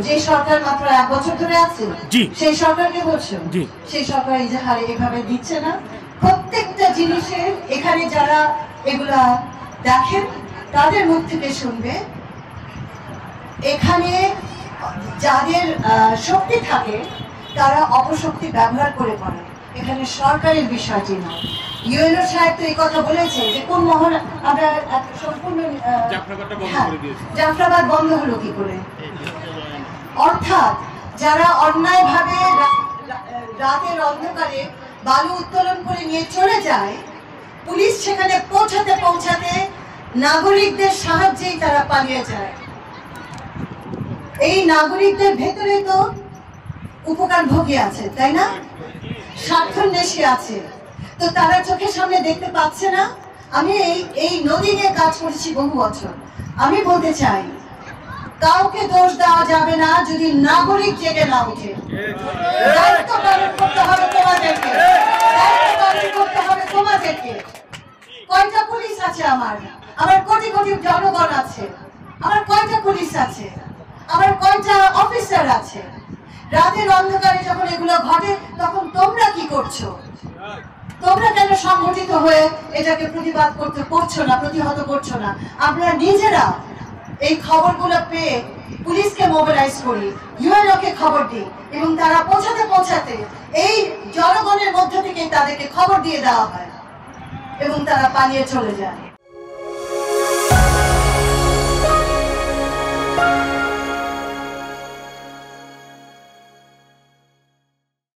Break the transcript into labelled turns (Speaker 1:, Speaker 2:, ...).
Speaker 1: যে সরকার মাত্র 1 বছর ধরে আছে সেই সরকারকে বলছো সেই সরকার এই যে হারে এভাবে দিচ্ছে না প্রত্যেকটা জিনিসের এখানে যারা এগুলা দেখেন তাদের মুখ থেকে শুনবে এখানে যাদের শক্তি থাকে তারা অপশক্তি ব্যবহার করে পড়ে এখানে সরকারের বিষয়টি নয় ইউএনও সাহেব তো এই কথা বলেছে যে কোন মহল আমরা সম্পূর্ণ জাফরাবাদ বন্ধ হলো কি করে অর্থাৎ যারা অন্যায়ভাবে রাতের অন্ধকারে বালু উত্তোলন করে নিয়ে চলে যায় পুলিশ সেখানে পৌঁছাতে নাগরিকদের সাহায্যেই তারা পালিয়ে যায় এই নাগরিকদের ভেতরে তো উপকারভোগী আছে তাই না স্বার্থান্বেষী আছে তো তারা চোখের সামনে দেখতে পাচ্ছে না আমি এই নদী নিয়ে কাজ করছি বহু বছর আমি বলতে চাই কাউকে দোষ দেওয়া যাবে না যদি নাগরিক জেগে না উঠে দায়িত্ব পালন করতে হবে তোমাদেরকে কয়টা পুলিশ আছে আমার কোটি কোটি জনগণ আছে আমার কয়টা পুলিশ আছে আমার কয়টা অফিসার আছে রাতের অন্ধকারে যখন এগুলো ঘটে তখন তোমরা কি করছো তোমরা কেন সংগঠিত হয়ে এটাকে প্রতিবাদ প্রতিহত করছো না আমরা নিজেরা এই খবরগুলো পেয়ে পুলিশকে মোবিলাইজ করি ইউএনওকে খবর দিই এবং তারা পৌঁছাতে এই জনগণের মধ্য থেকে তাদেরকে খবর দিয়ে দেওয়া হয় এবং তারা পালিয়ে চলে যায়